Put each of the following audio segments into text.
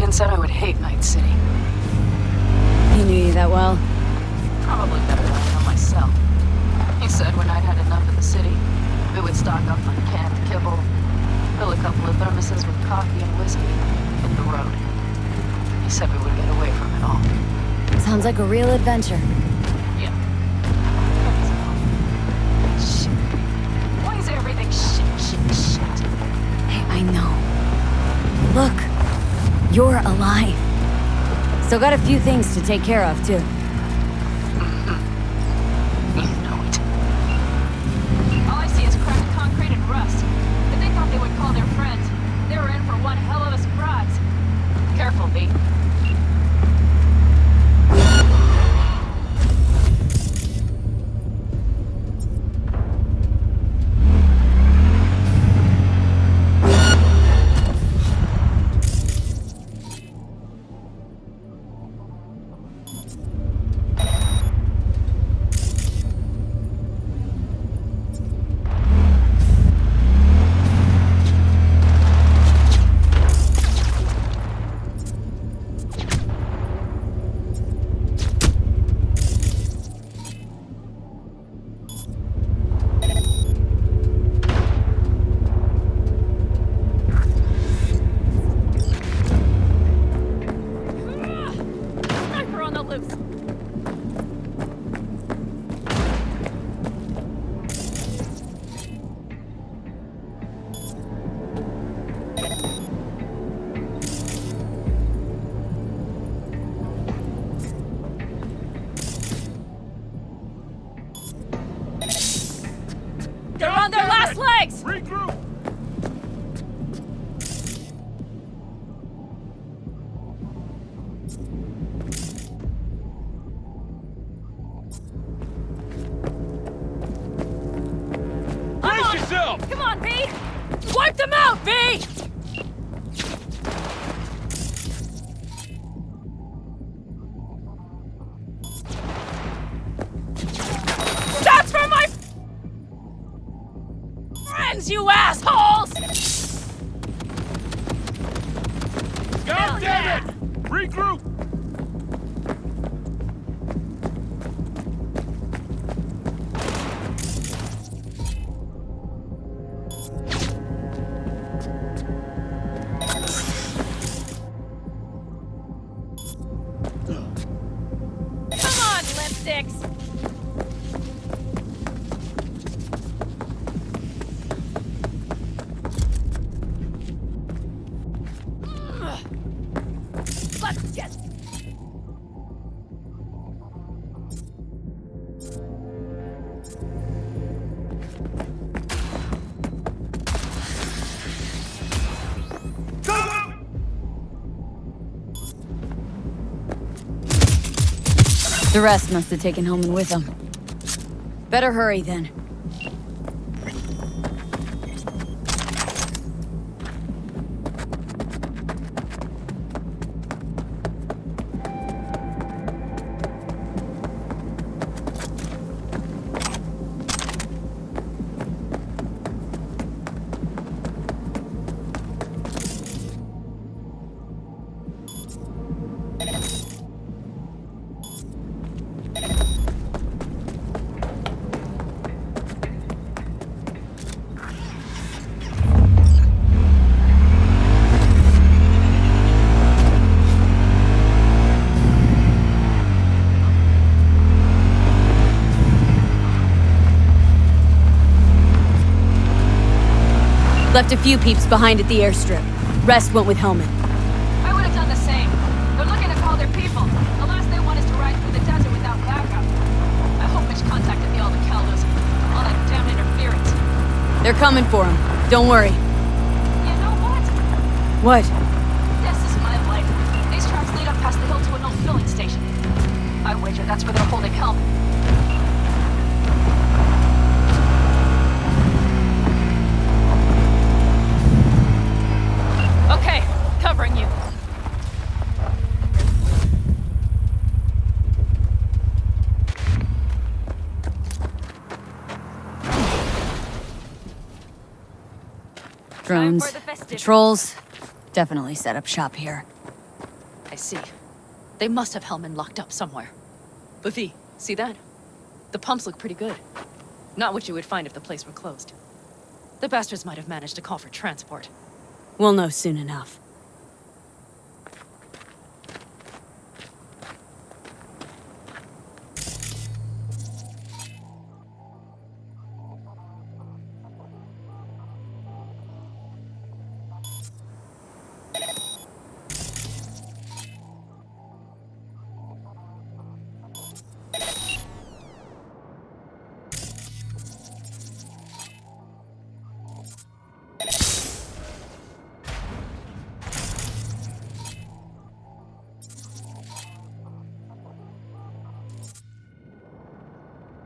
Ian said I would hate Night City. He knew you that well? Probably better than I know myself. He said when I'd had enough of the city, we would stock up on canned kibble, fill a couple of thermoses with coffee and whiskey, hit the road. He said we would get away from it all. Sounds like a real adventure. Yeah. Shit. Why is everything shit? Hey, I know. Look, you're alive. Still got a few things to take care of, too. You know it. All I see is cracked concrete and rust. If they thought they would call their friends, they were in for one hell of a surprise. Careful, V. Sniper on the loose. They're on their last legs! Regroup! Brace yourself! Come on, V! Wipe them out, V! That's for my friends, you assholes! God damn it! Regroup! Come on, lipsticks! Let's get... The rest must have taken Hellman with them. Better hurry, then. Left a few peeps behind at the airstrip. Rest went with Hellman. I would have done the same. They're looking to call their people. The last they want is to ride through the desert without backup. I hope Mitch contacted the Caldos. All that damn interference. They're coming for him. Don't worry. You know what? What? This is my life. These tracks lead up past the hill to an old filling station. I wager that's where they're holding Hellman. Okay, covering you. Drones, Time for the festivities. patrols, definitely set up shop here. I see. They must have Hellman locked up somewhere. But V, see that? The pumps look pretty good. Not what you would find if the place were closed. The bastards might have managed to call for transport. We'll know soon enough.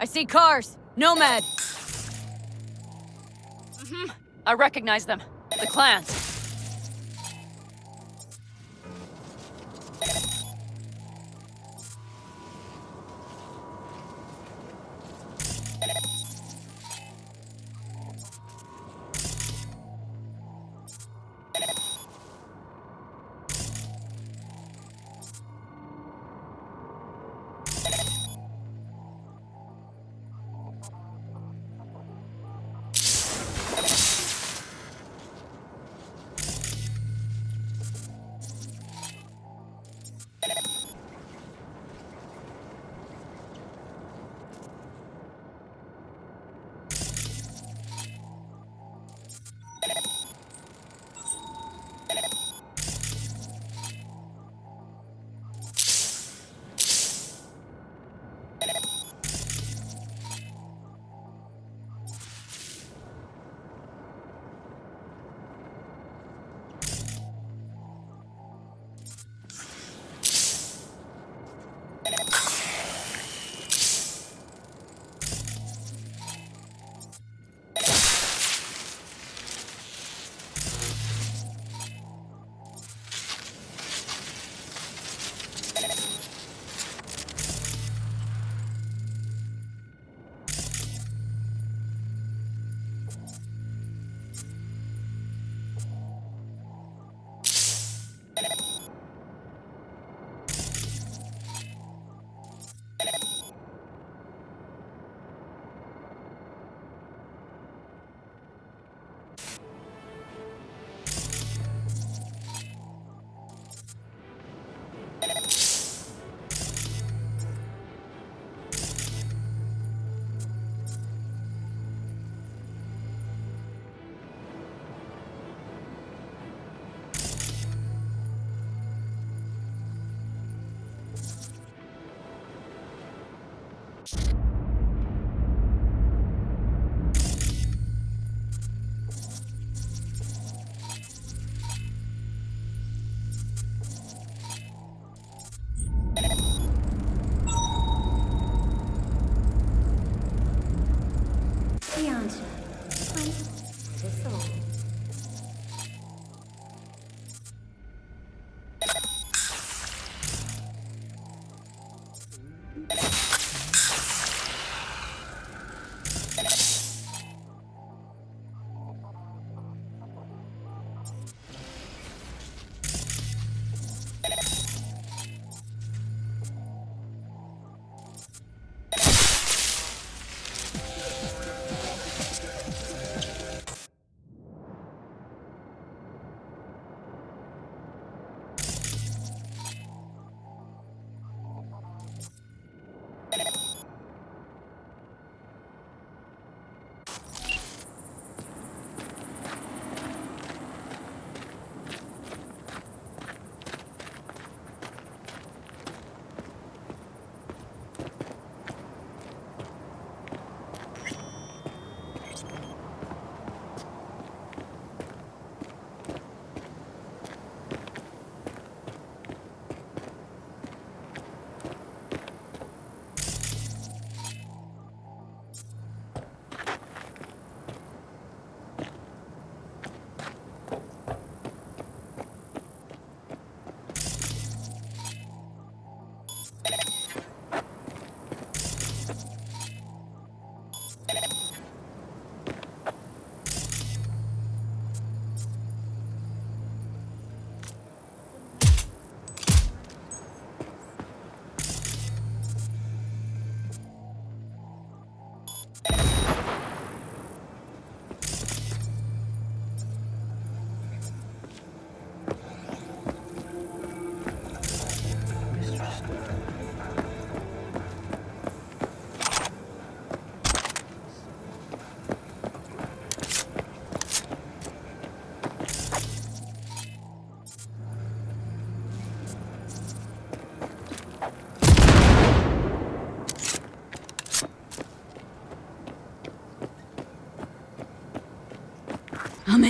I see cars! Nomad! I recognize them. The clans.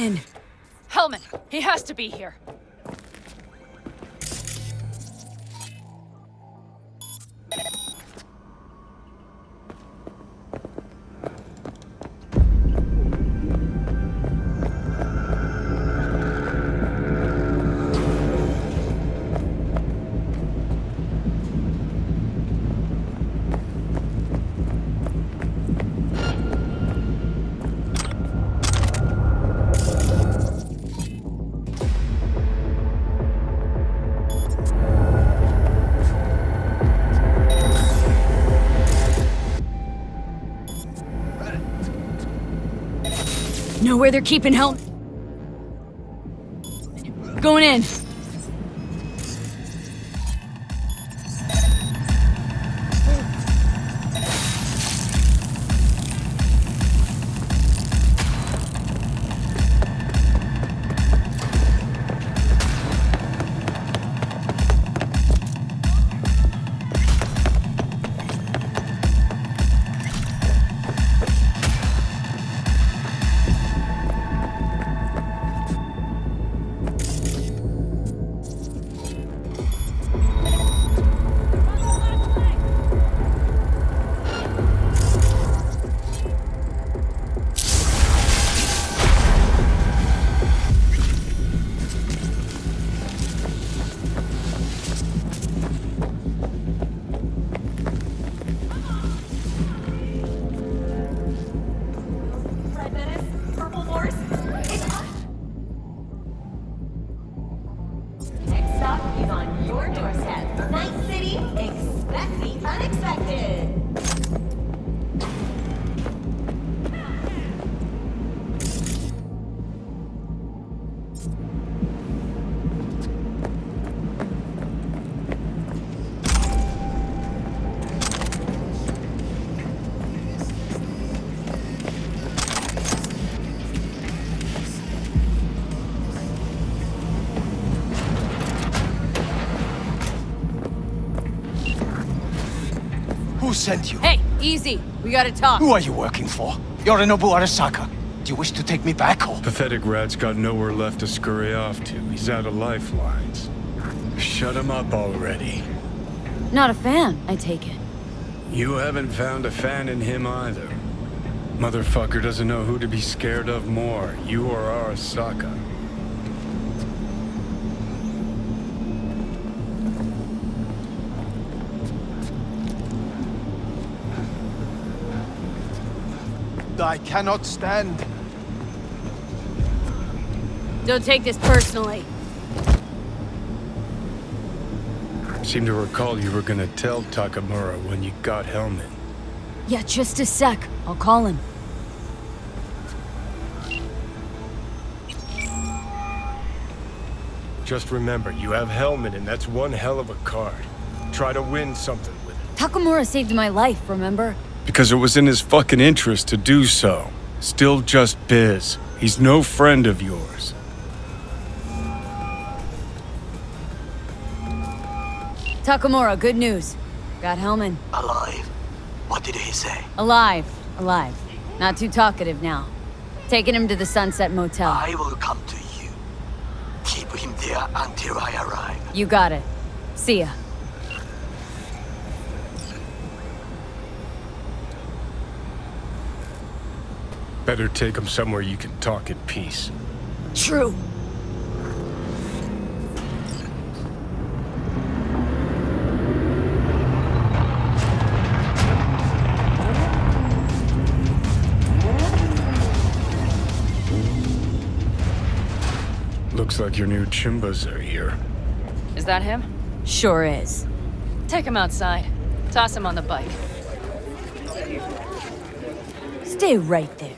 in. Hellman, he has to be here. Know where they're keeping Hellman? Going in. Next stop is on your doorstep. Night City, expect the unexpected. Who sent you? Hey, easy. We gotta talk. Who are you working for? Yorinobu Arasaka. Do you wish to take me back home? Pathetic rat's got nowhere left to scurry off to. He's out of lifelines. Shut him up already. Not a fan, I take it. You haven't found a fan in him either. Motherfucker doesn't know who to be scared of more, you or Arasaka. I cannot stand. Don't take this personally. Seem to recall you were gonna tell Takamura when you got Hellman. Yeah, just a sec. I'll call him. Just remember, you have Hellman and that's one hell of a card. Try to win something with it. Takamura saved my life, remember? Because it was in his fucking interest to do so. Still just biz. He's no friend of yours. Takamura, good news. Got Hellman. Alive? What did he say? Alive. Alive. Not too talkative now. Taking him to the Sunset Motel. I will come to you. Keep him there until I arrive. You got it. See ya. Better take him somewhere you can talk in peace. True. Looks like your new Chimbas are here. Is that him? Sure is. Take him outside. Toss him on the bike. Stay right there.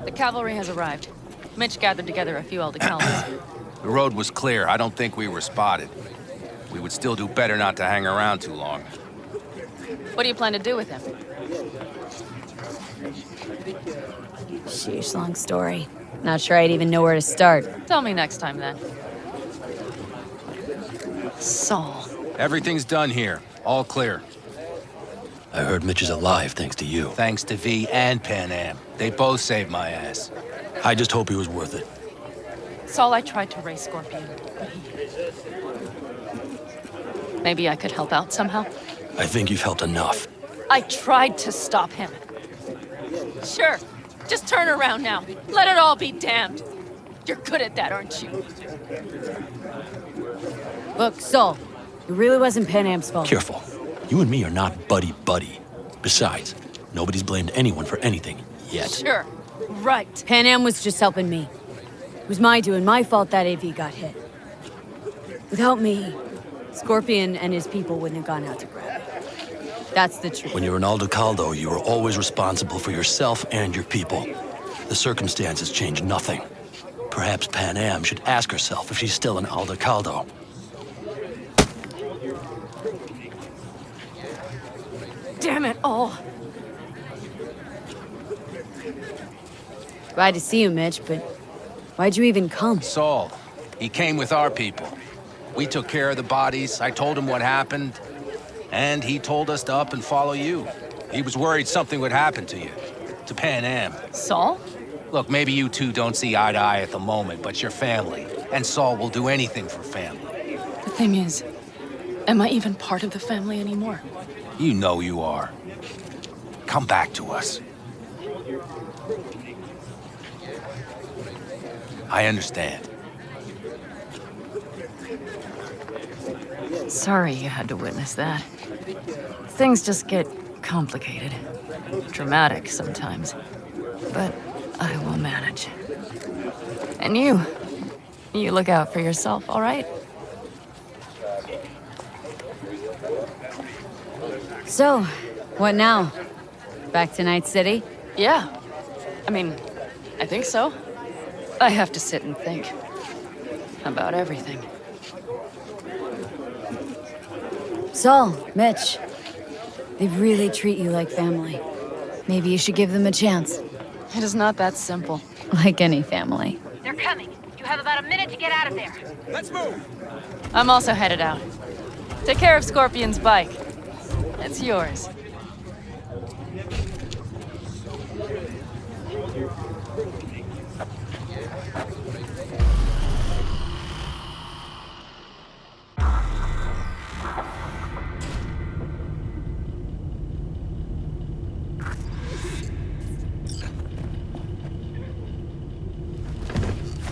The cavalry has arrived. Mitch gathered together a few Aldecalas. The road was clear. I don't think we were spotted. We would still do better not to hang around too long. What do you plan to do with him? Sheesh, long story. Not sure I'd even know where to start. Tell me next time, then. Saul. Everything's done here. All clear. I heard Mitch is alive thanks to you. Thanks to V and Pan Am. They both saved my ass. I just hope he was worth it. Saul, I tried to raise Scorpion, but he... Maybe I could help out somehow? I think you've helped enough. I tried to stop him. Sure. Just turn around now. Let it all be damned. You're good at that, aren't you? Look, Saul, it really wasn't Pan Am's fault. Careful. You and me are not buddy-buddy. Besides, nobody's blamed anyone for anything yet. Sure. Right. Pan Am was just helping me. It was my doing, my fault that AV got hit. Without me, Scorpion and his people wouldn't have gone out to grab it. That's the truth. When you're an Aldecaldo, you are always responsible for yourself and your people. The circumstances change nothing. Perhaps Pan Am should ask herself if she's still an Aldecaldo. Damn it all. Glad to see you, Mitch, but why'd you even come? Saul, he came with our people. We took care of the bodies, I told him what happened, and he told us to up and follow you. He was worried something would happen to you, to Pan Am. Saul? Look, maybe you two don't see eye to eye at the moment, but you're family, and Saul will do anything for family. The thing is, am I even part of the family anymore? You know you are. Come back to us. I understand. Sorry you had to witness that. Things just get complicated. Dramatic sometimes. But I will manage. And you look out for yourself, all right? So, what now? Back to Night City? Yeah. I mean, I think so. I have to sit and think. About everything. Saul, Mitch, they really treat you like family. Maybe you should give them a chance. It is not that simple. Like any family. They're coming. You have about a minute to get out of there. Let's move! I'm also headed out. Take care of Scorpion's bike. It's yours.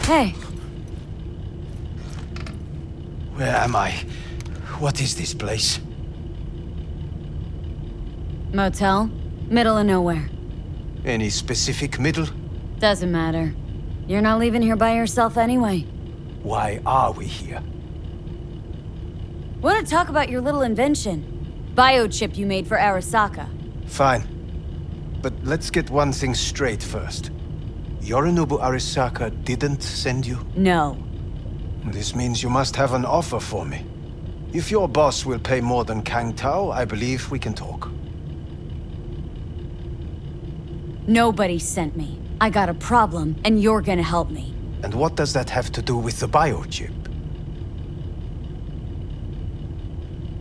Hey, Where am I? What is this place? motel, middle of nowhere. Any specific middle? Doesn't matter. You're not leaving here by yourself anyway. Why are we here? Want to talk about your little invention? Biochip you made for Arasaka. Fine. But let's get one thing straight first. Yorinobu Arasaka didn't send you? No. This means you must have an offer for me. If your boss will pay more than Kang Tao, I believe we can talk. Nobody sent me. I got a problem, and you're gonna help me. And what does that have to do with the biochip?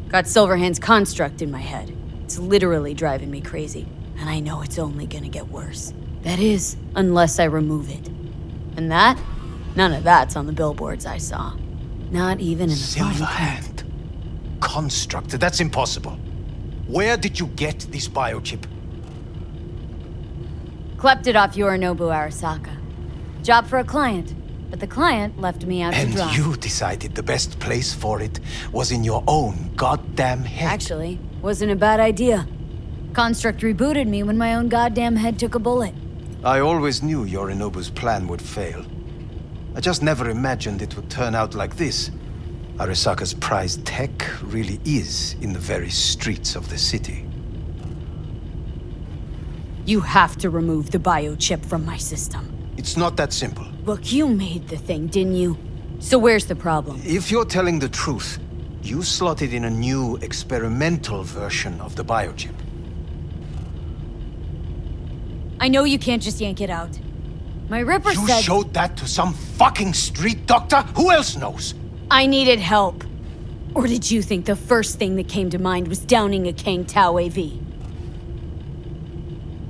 Got Silverhand's construct in my head. It's literally driving me crazy, and I know it's only gonna get worse. That is, unless I remove it. And that? None of that's on the billboards I saw. Not even in the fine print. Silverhand. Construct, that's impossible. Where did you get this biochip? Klept it off Yorinobu Arasaka. Job for a client, but the client left me out to And dry. you decided the best place for it was in your own goddamn head. Actually, wasn't a bad idea. Construct rebooted me when my own goddamn head took a bullet. I always knew Yorinobu's plan would fail. I just never imagined it would turn out like this. Arasaka's prized tech really is in the very streets of the city. You have to remove the biochip from my system. It's not that simple. Look, you made the thing, didn't you? So where's the problem? If you're telling the truth, you slotted in a new experimental version of the biochip. I know you can't just yank it out. My Ripper You said showed that to some fucking street doctor? Who else knows? I needed help. Or did you think the first thing that came to mind was downing a Kang Tao AV?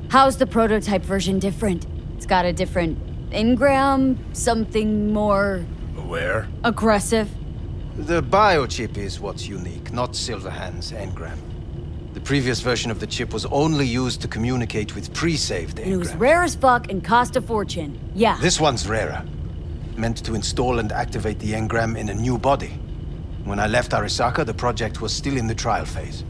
How's the prototype version different? It's got a different engram, something more Aware? aggressive. The biochip is what's unique, not Silverhand's engram. The previous version of the chip was only used to communicate with pre-saved And it was engrams. rare as fuck and cost a fortune. Yeah. This one's rarer. Meant to install and activate the engram in a new body. When I left Arasaka, the project was still in the trial phase.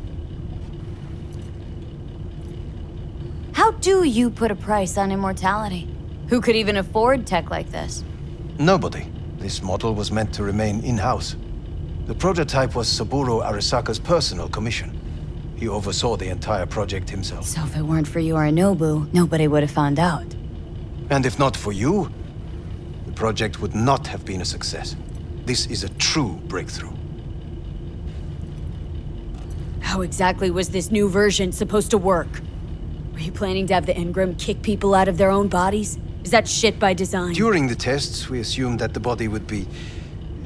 How do you put a price on immortality? Who could even afford tech like this? Nobody. This model was meant to remain in-house. The prototype was Saburo Arasaka's personal commission. He oversaw the entire project himself. So if it weren't for Yorinobu, nobody would have found out. And if not for you, the project would not have been a success. This is a true breakthrough. How exactly was this new version supposed to work? Were you planning to have the engram kick people out of their own bodies? Is that shit by design? During the tests, we assumed that the body would be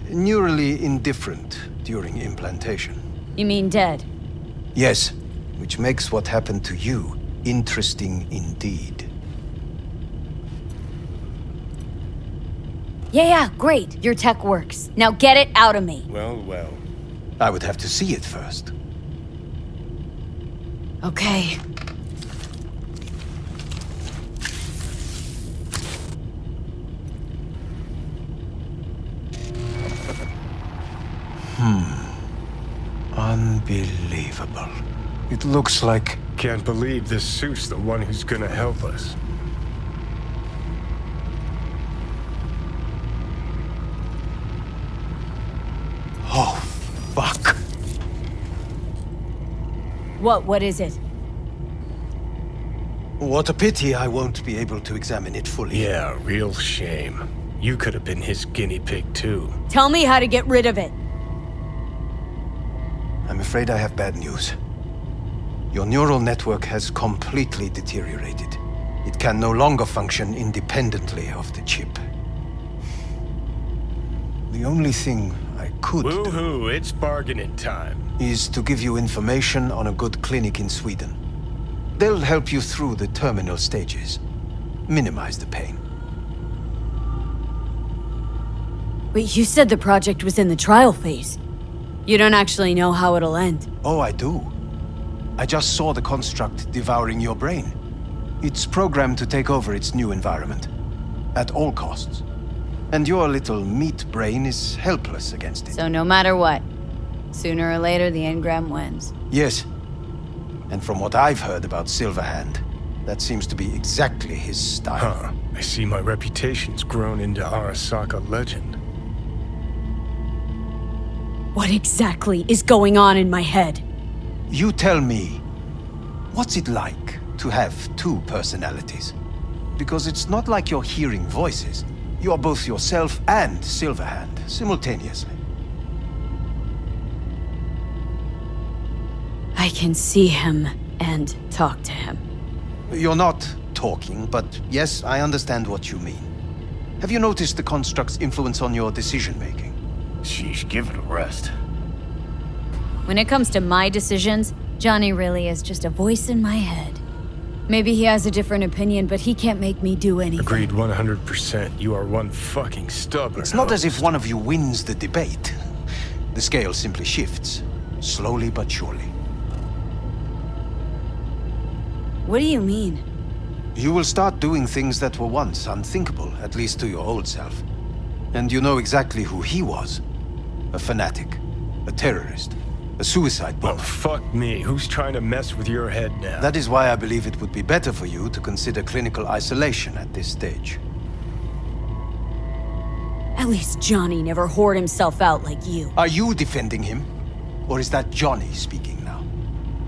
neurally indifferent during implantation. You mean dead? Yes, which makes what happened to you interesting indeed. Yeah, great. Your tech works. Now get it out of me. Well. I would have to see it first. Okay. Unbelievable. It looks like... Can't believe this suit's the one who's gonna help us. Oh, fuck. What is it? What a pity I won't be able to examine it fully. Yeah, real shame. You could have been his guinea pig too. Tell me how to get rid of it. I'm afraid I have bad news. Your neural network has completely deteriorated. It can no longer function independently of the chip. The only thing I could do Woohoo, it's bargaining time. is to give you information on a good clinic in Sweden. They'll help you through the terminal stages. Minimize the pain. Wait, you said the project was in the trial phase. You don't actually know how it'll end. Oh, I do. I just saw the construct devouring your brain. It's programmed to take over its new environment. At all costs. And your little meat brain is helpless against it. So no matter what, sooner or later the engram wins. Yes. And from what I've heard about Silverhand, that seems to be exactly his style. Huh. I see my reputation's grown into Arasaka legend. What exactly is going on in my head? You tell me, what's it like to have two personalities? Because it's not like you're hearing voices. You are both yourself and Silverhand simultaneously. I can see him and talk to him. You're not talking, but yes, I understand what you mean. Have you noticed the construct's influence on your decision-making? Sheesh, give it a rest. When it comes to my decisions, Johnny really is just a voice in my head. Maybe he has a different opinion, but he can't make me do anything. Agreed 100%. You are one fucking stubborn It's not as if host. one of you wins the debate. The scale simply shifts, slowly but surely. What do you mean? You will start doing things that were once unthinkable, at least to your old self. And you know exactly who he was. A fanatic, a terrorist, a suicide Well, bomber. fuck me. Who's trying to mess with your head now? That is why I believe it would be better for you to consider clinical isolation at this stage. At least Johnny never whored himself out like you. Are you defending him? Or is that Johnny speaking now?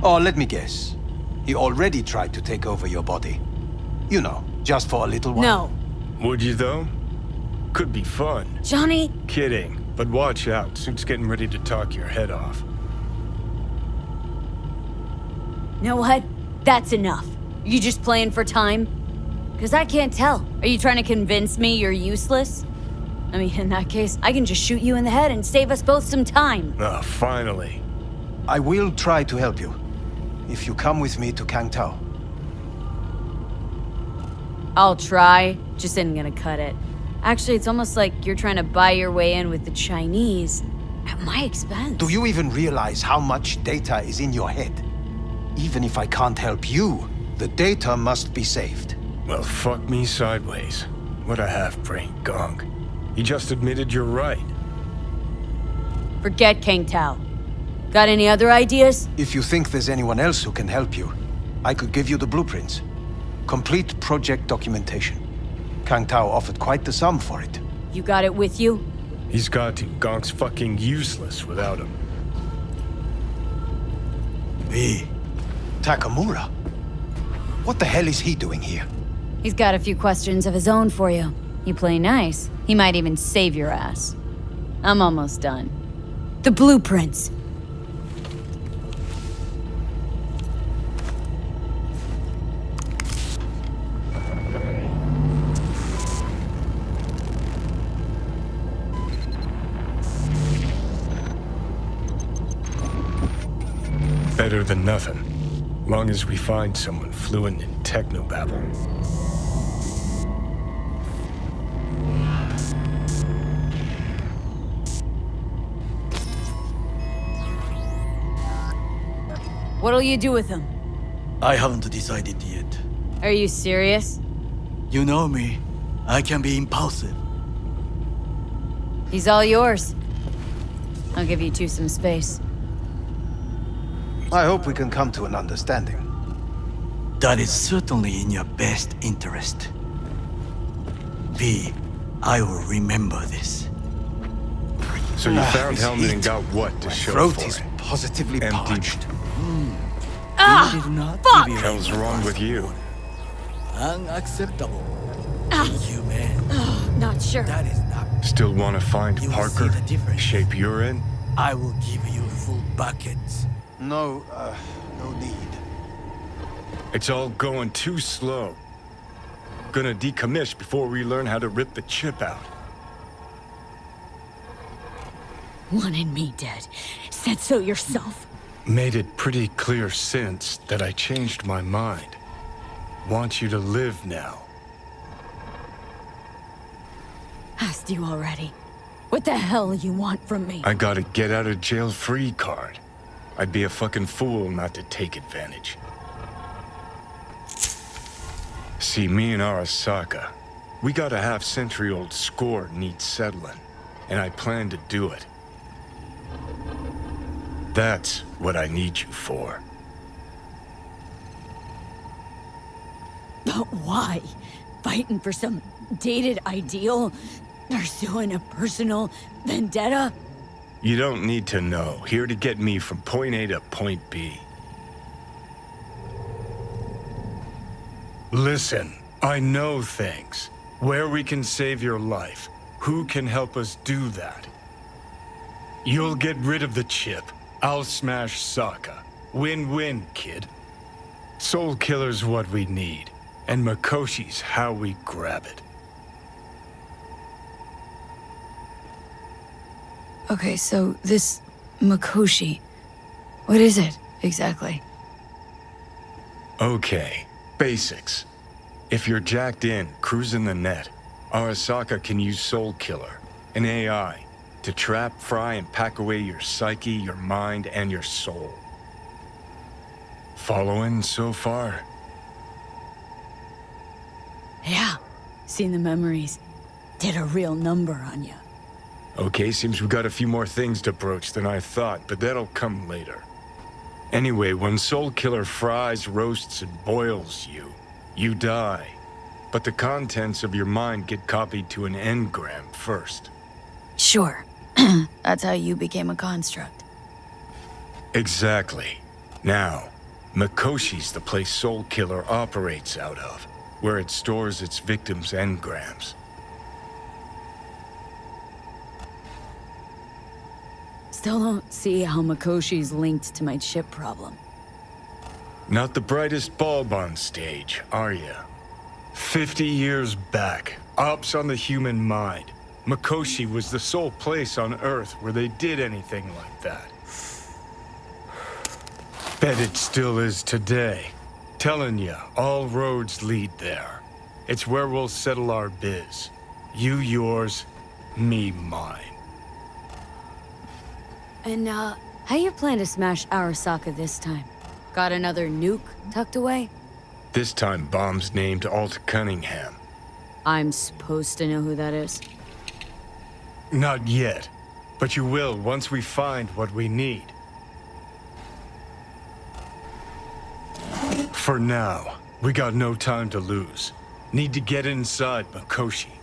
Oh, let me guess. He already tried to take over your body. You know, just for a little while. No. Would you though? Could be fun. Johnny, Kidding. But watch out. Suit's getting ready to talk your head off. you know what? That's enough. You just playing for time? Because I can't tell. Are you trying to convince me you're useless? I mean, in that case, I can just shoot you in the head and save us both some time. Ah, finally. I will try to help you. If you come with me to Kangtao. I'll try, just isn't gonna cut it. Actually, it's almost like you're trying to buy your way in with the Chinese at my expense. Do you even realize how much data is in your head? Even if I can't help you, the data must be saved. Well, fuck me sideways. What a half-brained gonk. He just admitted you're right. Forget Kang Tao. Got any other ideas? If you think there's anyone else who can help you, I could give you the blueprints. Complete project documentation. Kang Tao offered quite the sum for it. You got it with you? He's got to. Gonk's fucking useless without him. V. Takamura? What the hell is he doing here? He's got a few questions of his own for you. You play nice. He might even save your ass. I'm almost done. The blueprints. Better than nothing. Long as we find someone fluent in technobabble. What'll you do with him? I haven't decided yet. Are you serious? You know me. I can be impulsive. He's all yours. I'll give you two some space. I hope we can come to an understanding. That is certainly in your best interest. V, I will remember this. So you found this Hellman and heat. got what to My show throat for is it? positively Empty. parched. He did not fuck! give you Hell's any wrong with fast you? order. Unacceptable. Inhumane. Not sure. That is not. Still want to find You will Parker? see the difference. Shape you're in? I will give you full buckets. No, no need. It's all going too slow. Gonna decommiss before we learn how to rip the chip out. Wanted me dead. Said so yourself. Made it pretty clear since that I changed my mind. Want you to live now. Asked you already. What the hell you want from me? I got a get out of jail free card. I'd be a fucking fool not to take advantage. See, me and Arasaka, we got a half-century-old score needs settling, and I plan to do it. That's what I need you for. But why? Fighting for some dated ideal? Pursuing a personal vendetta? You don't need to know. Here to get me from point A to point B. Listen, I know things. Where we can save your life. Who can help us do that? You'll get rid of the chip. I'll smash Sokka. Win-win, kid. Soul Killer's what we need. And Mikoshi's how we grab it. Okay, so this Mikoshi, what is it exactly? Okay, basics. If you're jacked in, cruising the net, Arasaka can use Soul Killer, an AI, to trap, fry, and pack away your psyche, your mind, and your soul. Following so far? Yeah, seen the memories. Did a real number on you. Okay, seems we got a few more things to broach than I thought, but that'll come later. Anyway, when Soul Killer fries, roasts, and boils you, you die. But the contents of your mind get copied to an engram first. Sure. That's how you became a construct. Exactly. Now, Mikoshi's the place Soul Killer operates out of, where it stores its victims' engrams. Still don't see how Mikoshi's linked to my chip problem. Not the brightest bulb on stage, are ya? 50 years back, ops on the human mind. Mikoshi was the sole place on Earth where they did anything like that. Bet it still is today. Telling ya, all roads lead there. It's where we'll settle our biz. You yours, me mine. And, how you plan to smash Arasaka this time? Got another nuke tucked away? This time bomb's named Alt Cunningham. I'm supposed to know who that is. Not yet, but you will once we find what we need. For now, we got no time to lose. Need to get inside Makoshi.